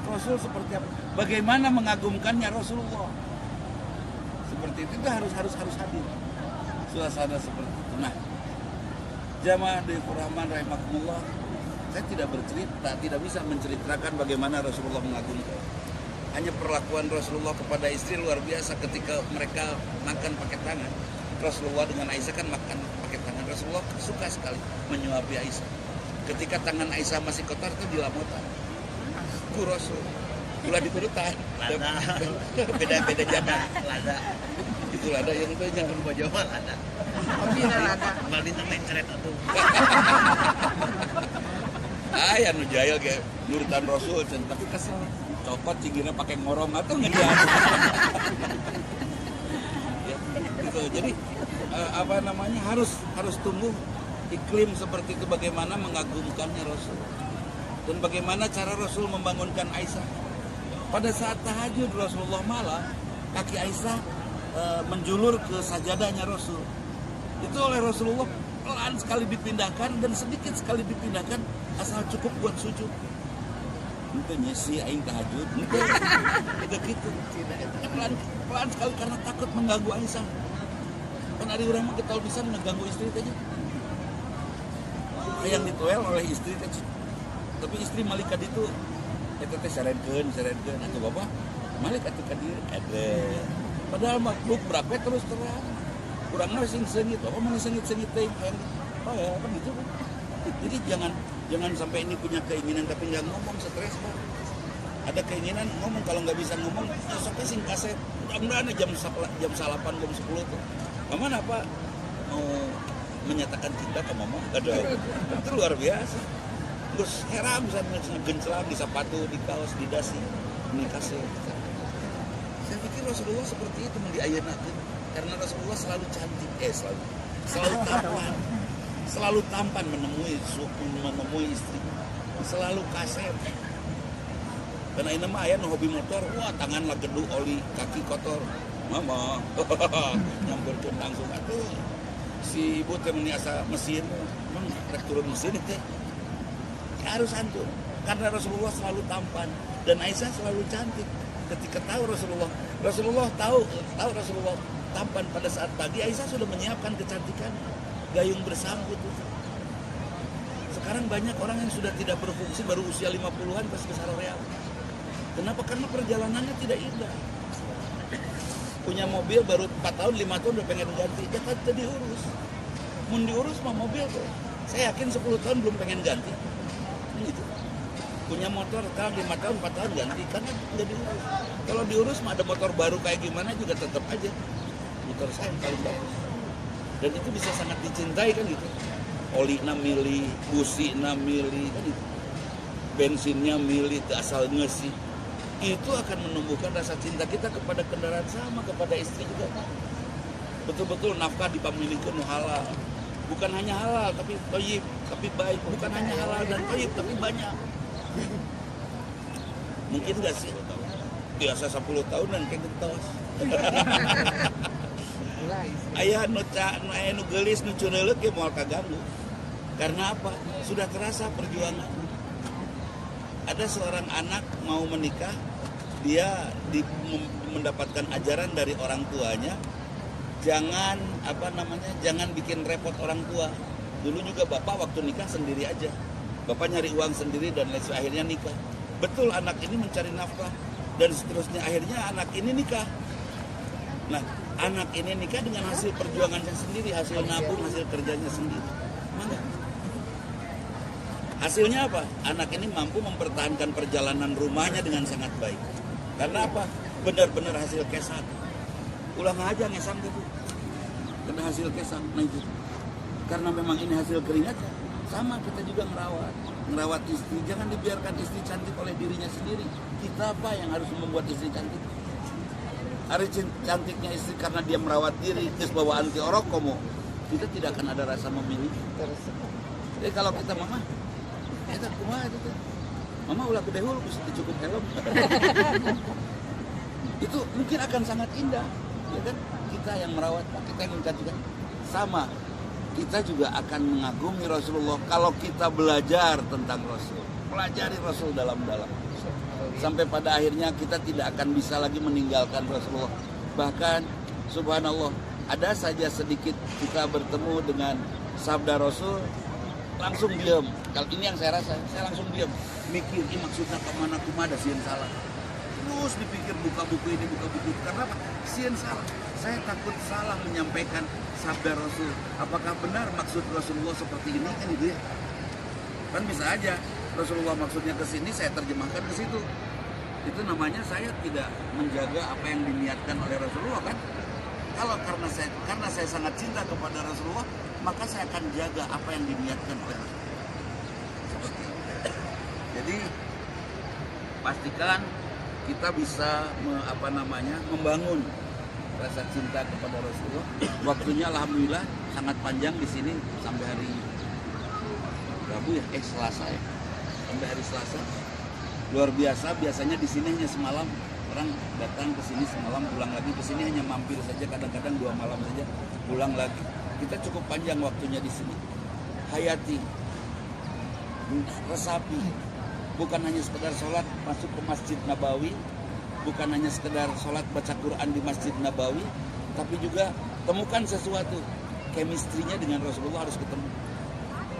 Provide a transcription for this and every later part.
akhlak Rasul seperti apa, bagaimana mengagumkannya Rasulullah. Seperti itu harus hadir suasana seperti itu. Nah, jamaah Dayufur Rahman rahimakumullah, saya tidak bisa menceritakan bagaimana Rasulullah mengagumkan. Hanya perlakuan Rasulullah kepada istri luar biasa ketika mereka makan pakai tangan. Rasulullah dengan Aisyah kan makan pakai tangan. Rasulullah suka sekali menyuapi Aisyah. Ketika tangan Aisyah masih kotor itu dilamutan. Itu Rasul. Gula dikurutan. Beda zaman. Lada. Itu lada yang itu jangan lupa Jawa lada. Kopi lada. Kembali main cerita tuh. Aya nu jahil ge nurutan Rasul tapi kesel. Copot cingirnya pakai ngorong atau ngejar. Ya, gitu. Jadi harus tumbuh iklim seperti itu, bagaimana mengagumkannya Rasul dan bagaimana cara Rasul membangunkan Aisyah. Pada saat tahajud Rasulullah malah kaki Aisyah menjulur ke sajadahnya Rasul. Itu oleh Rasulullah pelan sekali dipindahkan dan sedikit sekali dipindahkan asal cukup buat sujud. Itu nyesi aing tahajud. Itu gitu. Pelan sekali karena takut mengganggu Aisyah. Kan ada orang mah ketol bisa mengganggu istri tadi. Yang dituel oleh istri tadi. Tapi istri malaikat itu eta teh sarekeun atuh bapak. Malaikat atuh ka dieu ada. Padahal makhluk berapa terus terang. Kurangnya sengit, oh mana sengit teh. Oh ya kan gitu. Jadi jangan sampai ini punya keinginan tapi nggak ngomong, stres Pak. Ada keinginan ngomong, kalau nggak bisa ngomong besoknya sing kaset. Mudah-mudahan jam 8 jam 10 tuh. Mama apa mau menyatakan cinta ke mama? Aduh, itu luar biasa. Terus heran bisa ngegencelang di sepatu, di kaos, di dasi, di kaset. Saya pikir Rasulullah seperti itu mendiayenakeun karena Rasulullah selalu cantik, selalu tampan. Selalu tampan menemui istri, selalu kasep. Karena ini mah aya nu hobi motor, wah tangan lah gedu oli, kaki kotor, mama, nyamperkeun langsung atuh. Si ibu teh meni asa mesin, emang rek turun mesin teh. Ya, harus hancur, karena Rasulullah selalu tampan dan Aisyah selalu cantik. Ketika tahu Rasulullah tahu Rasulullah tampan pada saat pagi, Aisyah sudah menyiapkan kecantikan. Gayung bersambut itu. Sekarang banyak orang yang sudah tidak berfungsi baru usia 50-an pas ke saroreal. Kenapa? Karena perjalanannya tidak indah. Punya mobil baru 4 tahun, 5 tahun udah pengen ganti. Jangan diurus. Mun diurus mah mobil tuh. Saya yakin 10 tahun belum pengen ganti. Gitu. Punya motor sekarang 5 tahun, 4 tahun ganti karena nggak diurus. Kalau diurus mah ada motor baru kayak gimana juga tetap aja. Motor saya yang paling bagus. Dan itu bisa sangat dicintai kan gitu. Oli 6 mili, busi 6 mili kan gitu. Bensinnya mili, asal ngesi. Itu akan menumbuhkan rasa cinta kita kepada kendaraan, sama kepada istri juga. Betul-betul nafkah dipamilikeun nu halal. Bukan hanya halal tapi thayyib, tapi baik. Bukan hanya halal dan thayyib tapi banyak. Mungkin enggak sih? Biasa 10 tahun dan kayak getos. Aya nu geulis nu cureuleuh ge moal kaganggu. Karena apa? Sudah terasa perjuangan. Ada seorang anak mau menikah, dia mendapatkan ajaran dari orang tuanya, jangan bikin repot orang tua. Dulu juga bapak waktu nikah sendiri aja. Bapak nyari uang sendiri dan akhirnya nikah. Betul, anak ini mencari nafkah dan seterusnya, akhirnya anak ini nikah. Nah, anak ini nikah dengan hasil perjuangannya sendiri, hasil nabung, hasil kerjanya sendiri. Mana? Hasilnya apa? Anak ini mampu mempertahankan perjalanan rumahnya dengan sangat baik. Karena apa? Benar-benar hasil kesan. Ulang aja ngesan gitu. Karena hasil kesan. Nah itu. Karena memang ini hasil keringatnya. Sama kita juga merawat istri. Jangan dibiarkan istri cantik oleh dirinya sendiri. Kita apa yang harus membuat istri cantik? Hari cantiknya istri karena dia merawat diri, terus bawa anti orok komo, kita tidak akan ada rasa memiliki. Jadi kalau kita mama, kita kumaha itu, mama ulah gede hulu, bisa dicukup helm. Itu mungkin akan sangat indah, ya kan? Kita yang merawat, kita yang mencantikkan. Sama, kita juga akan mengagumi Rasulullah kalau kita belajar tentang Rasul, pelajari Rasul dalam-dalam. sampai pada akhirnya kita tidak akan bisa lagi meninggalkan Rasulullah. Bahkan subhanallah, ada saja sedikit kita bertemu dengan sabda Rasul, langsung diam. Kalau ini yang saya rasa, saya langsung diam, mikir ini maksudnya kemana kumada sieun salah. Terus dipikir buka buku ini, buka buku itu. Karena apa? Sieun salah. Saya takut salah menyampaikan sabda Rasul. Apakah benar maksud Rasulullah seperti ini kan itu ya? Kan bisa aja Rasulullah maksudnya ke sini, saya terjemahkan ke situ. Itu namanya saya tidak menjaga apa yang diniatkan oleh Rasulullah kan? Kalau karena saya sangat cinta kepada Rasulullah, maka saya akan jaga apa yang diniatkan oleh Rasulullah. Seperti itu. Jadi pastikan kita bisa membangun rasa cinta kepada Rasulullah. Waktunya alhamdulillah sangat panjang di sini sampai hari Rabu ya, Selasa ya. Sampai hari Selasa. Luar biasa, biasanya di sini hanya semalam. Orang datang ke sini semalam, pulang lagi ke sini hanya mampir saja, kadang-kadang 2 malam saja, pulang lagi. Kita cukup panjang waktunya di sini. Hayati, resapi, bukan hanya sekedar sholat masuk ke Masjid Nabawi, bukan hanya sekedar sholat baca Quran di Masjid Nabawi, tapi juga temukan sesuatu. Chemistry-nya dengan Rasulullah harus ketemu.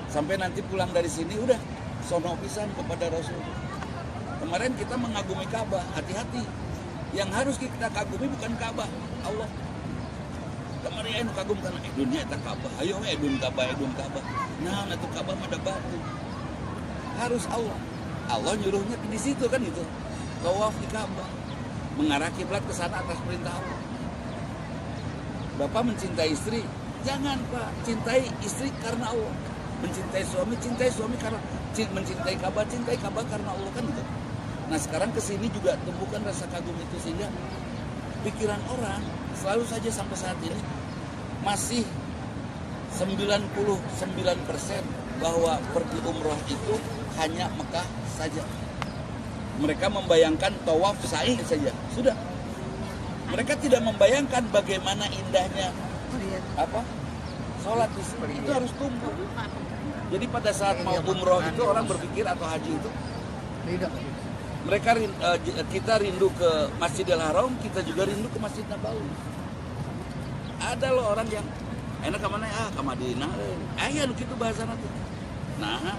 Sampai nanti pulang dari sini udah sono pisan kepada Rasulullah. Kemarin kita mengagumi Ka'bah, hati-hati. Yang harus kita kagumi bukan Ka'bah, Allah. Kemarin anu kagum karena dunia eta Ka'bah. Ayo edun Ka'bah. Nah, itu Ka'bah mah ada batu. Harus Allah. Allah nyuruhnya di situ kan itu. Tawaf di Ka'bah. Mengarah kiblat ke sana atas perintah Allah. Bapak mencintai istri, jangan Pak, cintai istri karena Allah. Mencintai suami karena mencintai Ka'bah karena Allah kan itu. Nah sekarang kesini juga tumbuhkan rasa kagum itu sehingga pikiran orang selalu saja sampai saat ini masih 99% bahwa pergi umroh itu hanya Mekah saja. Mereka membayangkan tawaf sa'i saja, sudah. Mereka tidak membayangkan bagaimana indahnya sholat di sini. Itu harus tumbuh. Jadi pada saat mau umroh itu orang berpikir atau haji itu kita rindu ke Masjidil Haram, kita juga rindu ke Masjid Nabawi. Ada loh orang yang enak kemana ke Madinah. Ya lu gitu bahasa nanti. Nah,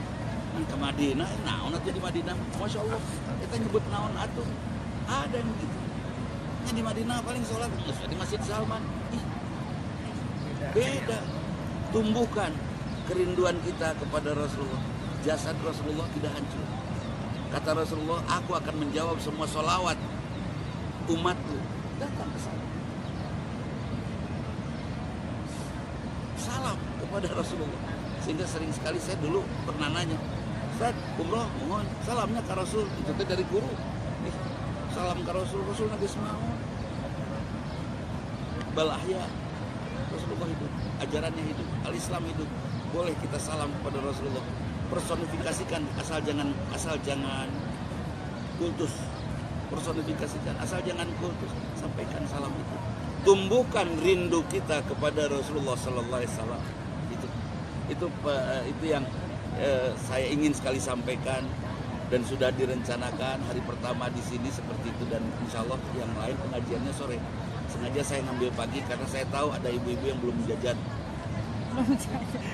ke Madinah, naon atuh di Madinah. Masya Allah, kita nyebut naon atuh. Ada yang gitu. Yang di Madinah paling sholat di Masjid Salman. Beda. Tumbuhkan kerinduan kita kepada Rasulullah. Jasad Rasulullah tidak hancur. Kata Rasulullah, aku akan menjawab semua sholawat umatku. Datang ke sana. Salam kepada Rasulullah. Sehingga sering sekali saya dulu pernah nanya, Ustaz, umroh, mohon salamnya ke Rasul. Itu dari guru. Salam ke Rasul Nabi Ismail. Balahya. Rasulullah hidup. Ajarannya hidup. Al-Islam hidup. Boleh kita salam kepada Rasulullah. Personifikasikan, asal jangan kultus. Personifikasikan, asal jangan kultus. Sampaikan salam itu. Tumbuhkan rindu kita kepada Rasulullah Sallallahu Alaihi Wasallam. Itu yang saya ingin sekali sampaikan dan sudah direncanakan hari pertama di sini seperti itu, dan insya Allah yang lain pengajiannya sore. Sengaja saya ngambil pagi karena saya tahu ada ibu-ibu yang belum jajan.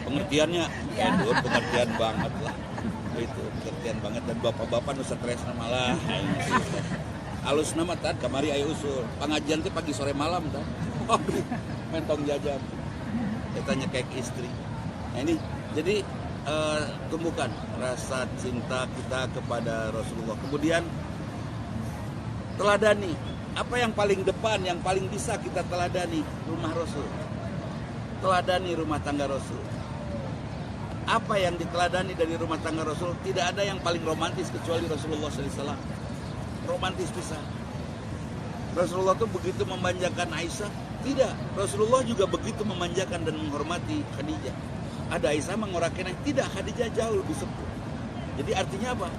Pengertiannya, pengertian banget lah. Itu pengertian banget, dan bapak-bapak nu stres malah. Alus nama tad kamari aya usul. Pengajian teh pagi sore malam tah. Oh, mentong jajan. Katanya kayak istri. Nah ini jadi tumbuhkan rasa cinta kita kepada Rasulullah. Kemudian teladani. Apa yang paling depan, yang paling bisa kita teladani? Rumah Rasul. Teladani rumah tangga Rasul. Apa yang diteladani dari rumah tangga Rasul? Tidak ada yang paling romantis kecuali Rasulullah SAW. Romantis bisa. Rasulullah itu begitu memanjakan Aisyah? Tidak. Rasulullah juga begitu memanjakan dan menghormati Khadijah. Ada Aisyah mengorakin, tidak, Khadijah jauh lebih sepuh. Jadi artinya apa?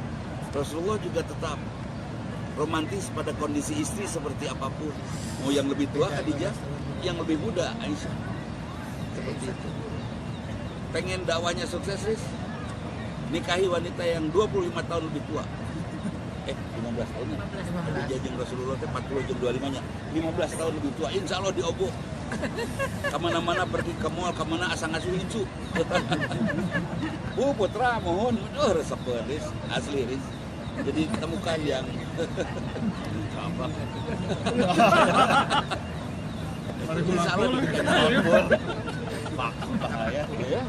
Rasulullah juga tetap romantis pada kondisi istri seperti apapun. Mau yang lebih tua Khadijah, yang lebih muda Aisyah. Seperti itu. Pengen dakwahnya sukses, nikahi wanita yang 25 tahun lebih tua. 15 tahun ya. Dijajeng Rasulullah teh 40 jeung 25 nya. 15 tahun lebih tua insyaallah dioboh. Kamana-mana pergi ke mall, kamana asa ngasuh incu. Putra mohon, resep ris, asli ris. Jadi temukan yang apa? Insyaallah bahaya ya.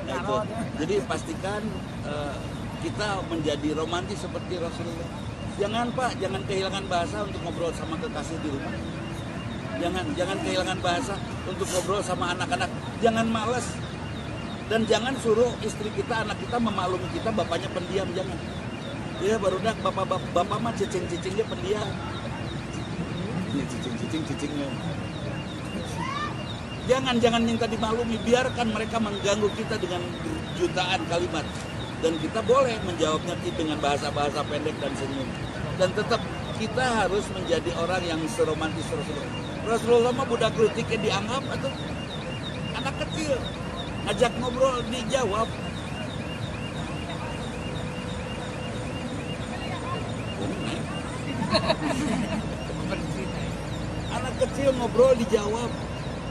Nah, itu. Jadi pastikan kita menjadi romantis seperti Rasulullah. Jangan Pak, jangan kehilangan bahasa untuk ngobrol sama kekasih di rumah. Jangan kehilangan bahasa untuk ngobrol sama anak-anak. Jangan malas. Dan jangan suruh istri kita, anak kita memaklumi kita, bapaknya pendiam, jangan. Ya barudak bapak mah cicing-cicingnya pendiam. Ini cicing-cicingnya. Jangan minta dimaklumi, biarkan mereka mengganggu kita dengan jutaan kalimat. Dan kita boleh menjawabnya dengan bahasa-bahasa pendek dan senyum. Dan tetap kita harus menjadi orang yang seromantis Rasulullah. Rasulullah mah budak kritiknya dianggap atau anak kecil. Ngajak ngobrol dijawab. Anak kecil ngobrol dijawab.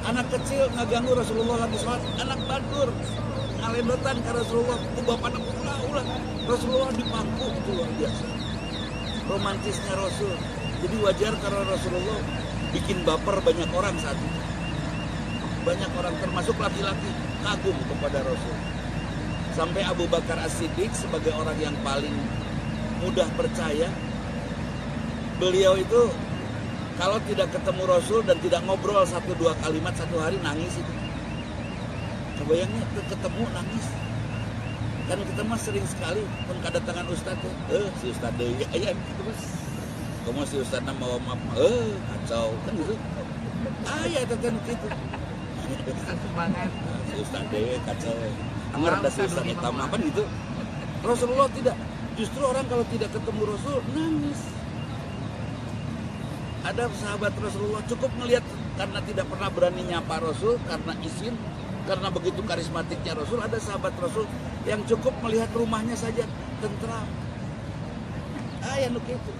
Anak kecil ngaganggu Rasulullah lagi sholat. Anak badur ngalendotan ke Rasulullah. Bapak ulah Rasulullah di pangku, itu luar biasa. Romantisnya Rasul. Jadi wajar karena Rasulullah bikin baper banyak orang saat itu. Banyak orang termasuk laki-laki kagum kepada Rasul. Sampai Abu Bakar As-Siddiq sebagai orang yang paling mudah percaya, beliau itu kalau tidak ketemu Rasul dan tidak ngobrol 1-2 kalimat satu hari nangis itu. Kebayangnya ketemu nangis. Kan kita mah sering sekali pun kedatangan Ustadz si Ustadz deui aya gitu Mas. Kamu si Ustadz mau maaf kacau kan gitu. Aya kan gitu. Semangat. Si Ustadz deui kacau. Anger ada si Ustadz utama kan gitu. Rasulullah tidak. Justru orang kalau tidak ketemu Rasul nangis. Ada sahabat Rasulullah cukup melihat karena tidak pernah berani nyapa Rasul karena izin, karena begitu karismatiknya Rasul. Ada sahabat Rasul yang cukup melihat rumahnya saja tentram. Ya nuk itu.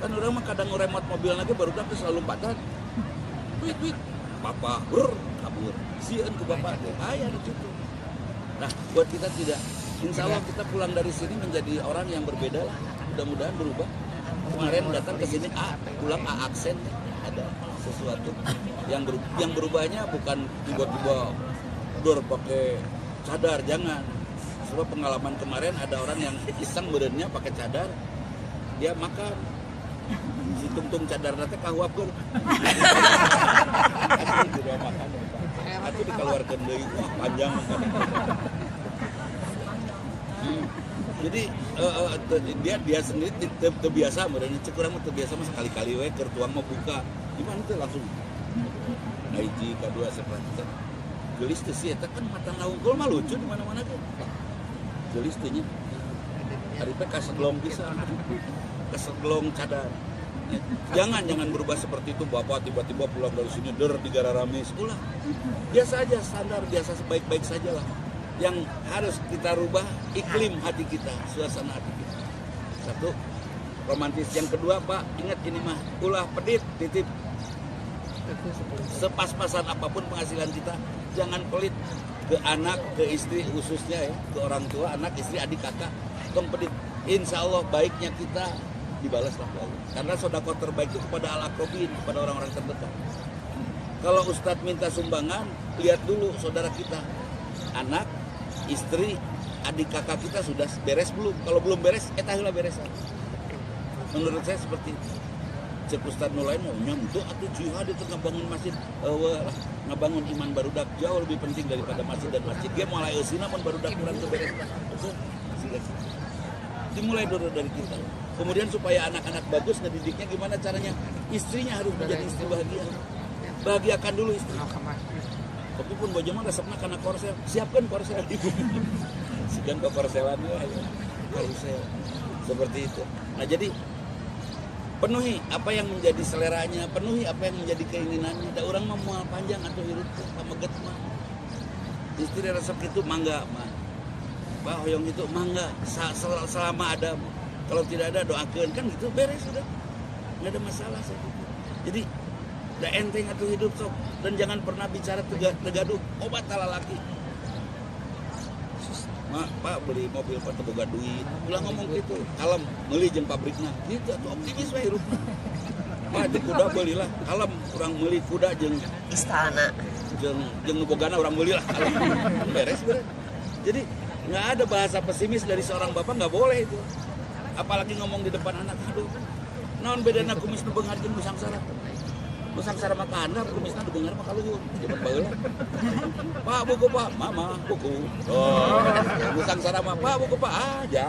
Kan orang mah kadang ngeremot mobil lagi baru dapat selalu lompatan. Wit, papa kabur. Sieun ke bapak. Ya nuk itu. Nah, buat kita tidak. Insya Allah kita pulang dari sini menjadi orang yang berbeda lah. Mudah-mudahan berubah. Kemarin datang ke sini pulang aksen ada sesuatu yang berubahnya bukan tiba-tiba dor pakai cadar, jangan. Sebab pengalaman kemarin ada orang yang iseng berenya pakai cadar, dia makan si tungtung cadar nanti kahuapkeun. Dia makan. Aku dikeluarkan deui, wah panjang. Jadi dia sendiri terbiasa, mereka cek orang mah terbiasa mah sekali-kali we keur tuang mau buka. Gimana tuh langsung. Nah, hiji kadua seperti gelis teh sih eta kan mata naungkul mah lucu di mana-mana teh. Gelis teh nya. Ari teh kaseglong pisan. Kaseglong cadar. Jangan berubah seperti itu Bapak tiba-tiba pulang dari sini digara ramis. Ulah. Biasa aja standar, biasa sebaik-baik sajalah. Yang harus kita rubah iklim hati kita, suasana hati kita. Satu, romantis. Yang kedua, Pak, ingat ini mah ulah pedit, titip. Sepas-pasan apapun penghasilan kita, jangan pelit ke anak, ke istri khususnya ya, ke orang tua, anak, istri, adik, kakak. Tong pedit. Insya Allah baiknya kita dibalaslah Allah. Karena sedekah terbaik itu kepada al-aqrabin, kepada orang-orang terdekat. Kalau Ustadz minta sumbangan, lihat dulu saudara kita, anak, istri, adik kakak kita sudah beres belum? Kalau belum beres, etahilah beres. Menurut saya seperti itu. Cek Ustadz Nulain mau nyamuk atau jihad itu ngebangun masjid, ngebangun iman barudak jauh lebih penting daripada masjid dan masjid. Dia mulai usina pun barudak kurang beres. Dimulai dulu dari kita. Kemudian supaya anak-anak bagus ngedidiknya gimana caranya? Istrinya harus menjadi istri bahagia. Bahagiakan dulu istri. Tapi pun bojo mah resepna kana korsel, siapkan korsel ibu. Sigan ke korselannya karusel. Seperti itu. Nah, jadi penuhi apa yang menjadi seleranya, penuhi apa yang menjadi keinginannya. Da urang mah moal panjang atau irit pameget mah. Istri resep itu mangga mah. Pak hoyong itu mangga selama ada, kalau tidak ada doakan kan gitu, beres sudah, nggak ada masalah saya gitu. Jadi da enteng atuh hidup sok, dan jangan pernah bicara tegaduh obat lalaki. Pak beli mobil Pak boga duit, ulah ngomong gitu, kalem meuli jeung pabrikna gitu atuh, optimis we hirupna. Pak jeung kuda beulilah, kalem urang meuli kuda jeung istana jeung bogana urang meuli lah, kalem. Beres. Jadi nggak ada bahasa pesimis dari seorang bapak, nggak boleh itu. Apalagi ngomong di depan anak, aduh. Naon bedana kumis nu beungar jeung nu sangsara? Nu sangsara mah kahandap, kumisna nu beungar mah kaluhur. Jaman baheula. Pak buku Pak, mama buku. Oh, nu sangsara mah Pak buku Pak aja.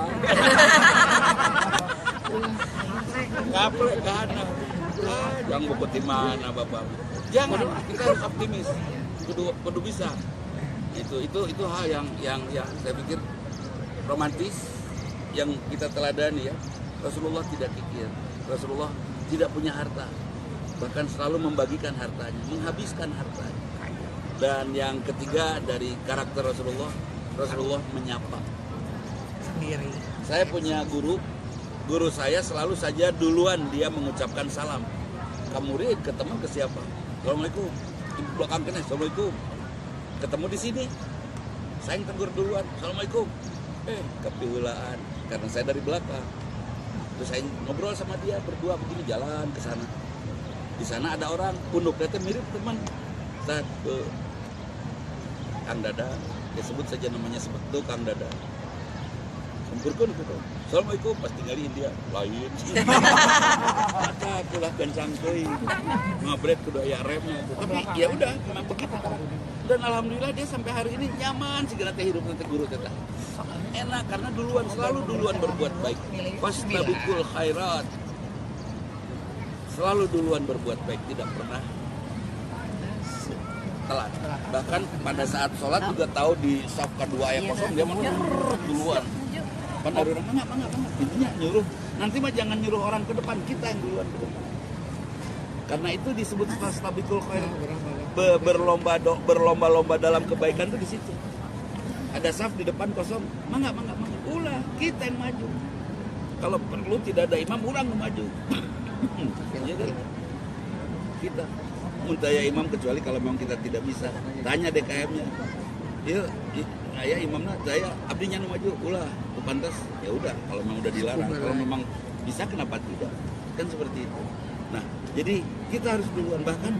Kaple kana. Jangan buku di mana Bapak. Jangan, kita harus optimis. Kudu bisa. Itu hal yang saya pikir romantis yang kita teladani ya. Rasulullah tidak kikir. Rasulullah tidak punya harta, bahkan selalu membagikan hartanya, menghabiskan hartanya. Dan yang ketiga dari karakter Rasulullah menyapa sendiri. Saya punya guru saya selalu saja duluan dia mengucapkan salam ke murid, ke teman, ke siapa. Assalamualaikum, di belakang kena, assalamualaikum. Ketemu di sini, saya yang tegur duluan, assalamualaikum. Kepiulaan, karena saya dari belakang. Terus saya ngobrol sama dia berdua begini, jalan ke sana. Di sana ada orang punduknya mirip teman. Saat Kang Dada, dia sebut saja namanya seperti Kang Dada. Sempurkan gitu. Assalamualaikum, pas tinggalin dia lain. Ada kulah kencang euy. Ngabret kudu aya remnya. Tapi ya udah, memang begitu. Dan alhamdulillah dia sampai hari ini nyaman segala teh hidup nanti guru teh. Enak karena selalu duluan berbuat baik. Fastabiqul khairat. Selalu duluan berbuat baik, tidak pernah telat. Bahkan pada saat sholat juga tahu di saf kedua yang kosong dia mau duluan. Kan ada orang mangga. Intinya nyuruh. Nanti mah jangan nyuruh orang ke depan, kita yang duluan ke depan. Karena itu disebut fastabiqul khairat. Berlomba-lomba dalam kebaikan itu di situ. Ada saf di depan kosong, mangga. Ulah kita yang maju. Kalau perlu tidak ada imam, orang yang maju. Ya kan? Kita muntaya imam kecuali kalau memang kita tidak bisa. Tanya DKM-nya. Ya imamnya saya abdinya nu maju, ulah itu pantas. Ya udah, kalau memang udah dilarang, kalau memang bisa kenapa tidak? Kan seperti itu. Nah, jadi kita harus duluan. Bahkan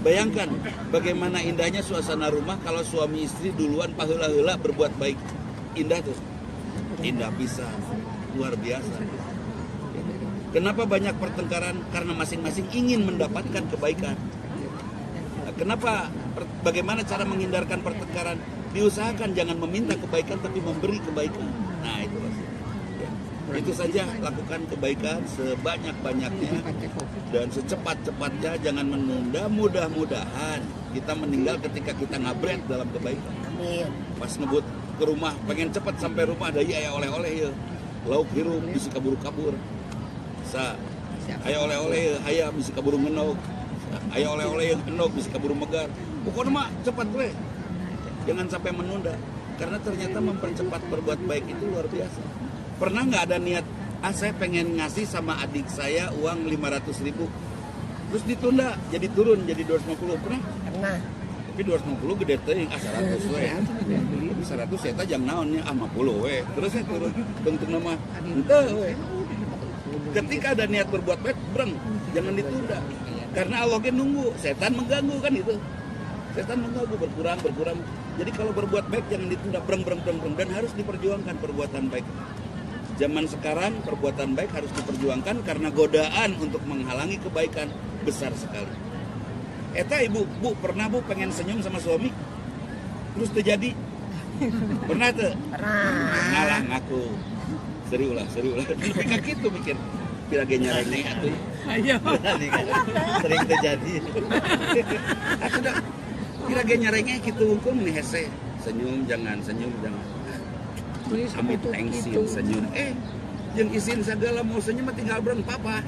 bayangkan bagaimana indahnya suasana rumah kalau suami istri duluan paheula-heula berbuat baik. Indah tuh. Indah pisan. Luar biasa. Kenapa banyak pertengkaran? Karena masing-masing ingin mendapatkan kebaikan. Nah, kenapa? Bagaimana cara menghindarkan pertengkaran? Diusahakan jangan meminta kebaikan tapi memberi kebaikan. Nah, itu maksudnya. Ya. Itu saja, lakukan kebaikan sebanyak-banyaknya dan secepat-cepatnya, jangan menunda. Mudah-mudahan kita meninggal ketika kita ngabret dalam kebaikan. Amin. Pas ngebut ke rumah, pengen cepat sampai rumah, ada aya oleh-oleh ya. Lauk hirup bisa kabur-kabur. Aya oleh-oleh aya bisa kabur ngenog. Aya oleh-oleh yang enog bisa kabur megar. Pokoknya mah cepat we. Jangan sampai menunda, karena ternyata mempercepat berbuat baik itu luar biasa. Pernah nggak ada niat, saya pengen ngasih sama adik saya uang 500.000, terus ditunda, jadi turun, jadi 250, pernah? Pernah. Tapi 250 gede teuing, 100 we. 100 saya jang naonnya, 50 we. Terus saya turun, bentuk nama, henteu we. Ketika ada niat berbuat baik, breng, jangan ditunda. Karena Allah kan nunggu, setan mengganggu kan itu. Setan mengganggu, berkurang. Jadi kalau berbuat baik jangan ditunda, breng, dan harus diperjuangkan perbuatan baik. Zaman sekarang perbuatan baik harus diperjuangkan karena godaan untuk menghalangi kebaikan besar sekali. Eta ibu, pernah bu pengen senyum sama suami? Terus terjadi? Pernah tuh? Pernah. Ngalah ngaku. Seriulah. Tapi kayak gitu mikir. Piragenya rene atuh. Ayo. Sering terjadi. Sudah. Piragenya rene gitu hukum nih hese. Senyum jangan. Amit tengsin senyum. Jeung isin sagala mau senyum tinggal breng papa.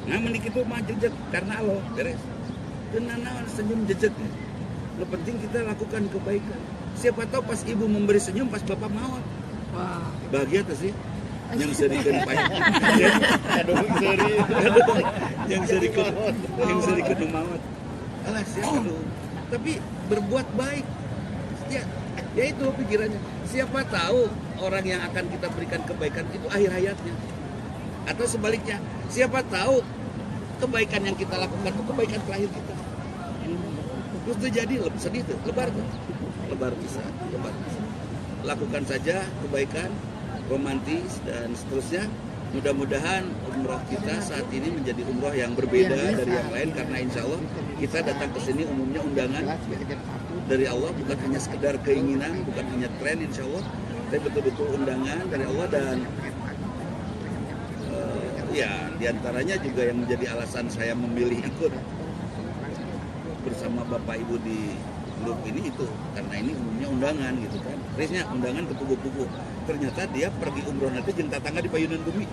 Nah menik itu mah jejeg karena Allah beres. Dan senyum jejeg. Yang penting kita lakukan kebaikan. Siapa tahu pas ibu memberi senyum pas bapak maut. Wah. Bahagia tuh sih. Yang sedikeun payah. Yang sedikeun maut. Alas ya aduh. Tapi berbuat baik. Ya itu pikirannya. Siapa tahu orang yang akan kita berikan kebaikan itu akhir hayatnya. Atau sebaliknya, siapa tahu kebaikan yang kita lakukan itu kebaikan terakhir kita. Terus terjadi sedih tuh, lebar bisa. Lakukan saja kebaikan, romantis dan seterusnya. Mudah-mudahan umroh kita saat ini menjadi umroh yang berbeda dari yang lain, karena insya Allah kita datang ke sini umumnya undangan dari Allah, bukan hanya sekedar keinginan, bukan hanya tren insya Allah, tapi betul-betul undangan dari Allah. Dan ya diantaranya juga yang menjadi alasan saya memilih ikut bersama Bapak Ibu di grup ini itu karena ini umumnya undangan gitu kan. Risnya undangan ke pugu-pugu. Ternyata dia pergi umroh nanti jeung tatangga di Payunan Bumi.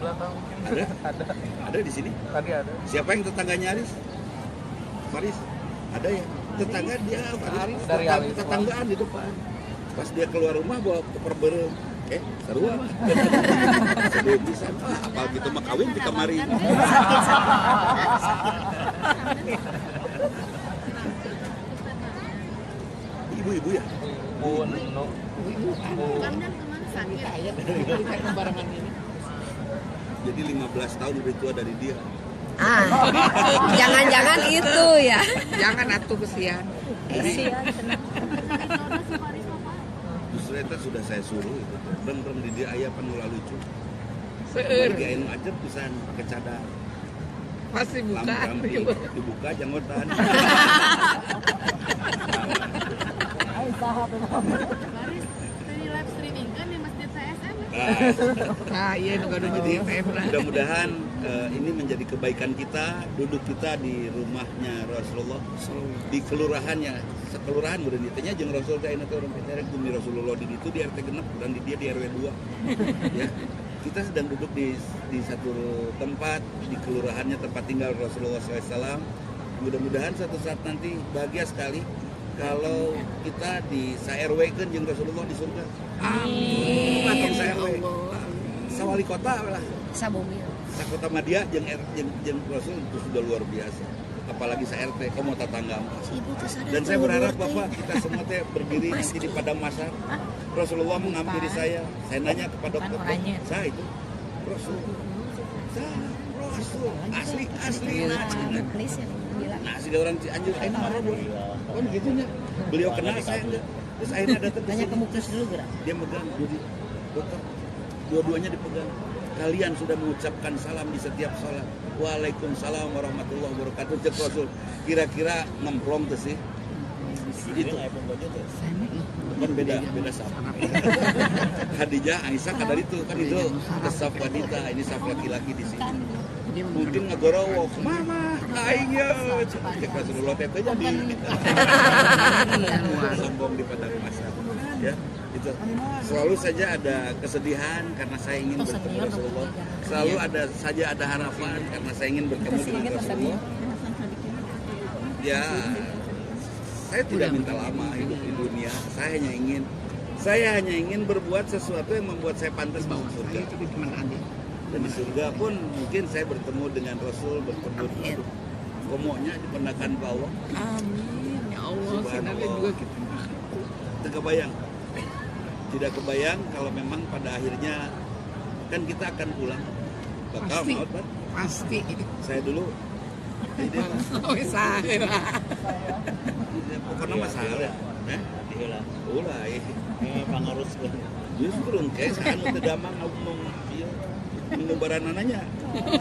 Belakang mungkin Ada? Ada di sini? Tadi ada. Siapa yang tetangganya Aris? Faris? Ada ya? Tetangga dia Faris. Dari Aris. Tetanggaan di depan. Pas dia keluar rumah bawa koper berem. Seru apa? Sedih bisa. Apal gitu mah kawin di kamari. Ibu-ibu ya? Bun, no. Jadi 15 tahun lebih tua dari dia. Jangan-jangan itu ya. Jangan atuh kesian. Justru itu sudah saya suruh itu. Rem di dia aya panu lucu. Seueur. Lagi anu ajeb pisan pakai cadar. Pasti buka. Lampu dibuka janggotan. Baris, dari live streaming kan di Masjid CSM. Iya nu gaduh jadi PM lah. Mudah-mudahan ini menjadi kebaikan kita, duduk kita di rumahnya Rasulullah, di kelurahannya, sekelurahan mudah ditanya jeung Rasul teh ayeuna teh urang teh gumi Rasulullah di ditu di RT genep dan di dia di RW 2. Ya. Kita sedang duduk di satu tempat di kelurahannya tempat tinggal Rasulullah SAW. Mudah-mudahan suatu saat nanti bahagia sekali kalau kita di sa-RW kan jeung Rasulullah di surga. Amin. Makin sa-RW. Sawali kota lah. Sabumi. Sakota Madia jeung Rasul itu sudah luar biasa. Apalagi sa-RT, kamu tetangga. Dan saya berharap Bapak kita semua teh berdiri nanti di padang mahsyar. Rasulullah menghampiri saya. Saya nanya kepada Bapak, saya itu Rasul. Rasul asli. Nah, si orang Cianjur, ayo marah buat. Kan gitunya. Beliau kenal saya enggak. Terus akhirnya datang ke sini. dulu gerak. Dia megang jadi dokter. Dua-duanya dipegang. Kalian sudah mengucapkan salam di setiap sholat. Waalaikumsalam warahmatullahi wabarakatuh. Cek Rasul. Kira-kira ngemplong tuh sih. Itu kan beda sama. Hadijah, Aisyah kadar itu kan itu saf wanita, ini saf laki-laki di sini. Mungkin ngagorowok, mama, aingnya, cek Rasulullah teh jadi sombong di padang mahsyar. Ya, itu selalu saja ada kesedihan karena saya ingin bertemu Rasulullah. Selalu ada harapan karena saya ingin bertemu dengan Rasulullah. Ya, saya tidak minta lama hidup di dunia. Saya hanya ingin berbuat sesuatu yang membuat saya pantas masuk surga. Dan di surga pun mungkin saya bertemu dengan Rasul, bertemu dengan komonya dipendakan ke Allah. Amin. Ya Allah, Subhanallah. juga kita. Tidak kebayang kalau memang pada akhirnya kan kita akan pulang. Bakal Pasti. maut, Pak. Pasti. Saya dulu. Jadi pokoknya masalah ya. Ulah ya. Pangarus Justru kayak saya anu teu damang ngomong ieu ngubaran nanya.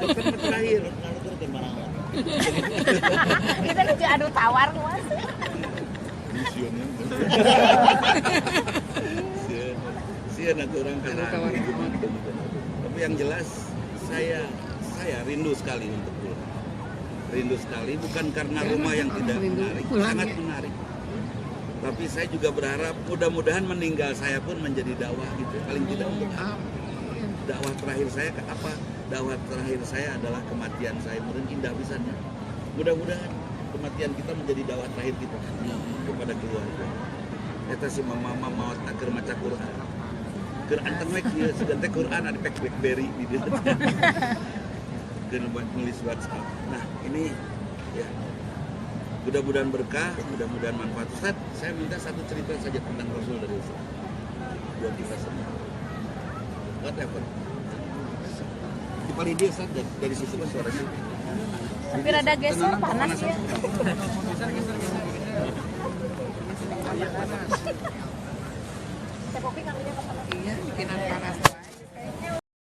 Dokter terakhir. Kita lucu adu tawar Mas. Misionnya. Sieun atuh urang kana. Tapi yang jelas saya rindu sekali untuk pulang. Rindu sekali bukan karena rumah yang tidak menarik, sangat menarik. Tapi saya juga berharap mudah-mudahan meninggal saya pun menjadi dakwah gitu. Paling tidak untuk dakwah terakhir saya apa? Dakwah terakhir saya adalah kematian saya. Mungkin indah pisannya. Mudah-mudahan kematian kita menjadi dakwah terakhir kita kepada keluarga. Eta si mama mau keur maca Quran. Keur anteng we kieu segan teh Quran ada pek BlackBerry di dieu. Keur buat nulis WhatsApp. Nah, ini ya. Mudah-mudahan berkah, mudah-mudahan manfaat. Ustaz, saya minta satu cerita saja tentang Rasul dari Ustaz. Buat kita semua. Whatever. Di paling dia Ustaz dari situ kan suaranya. Tapi rada geser panas ya.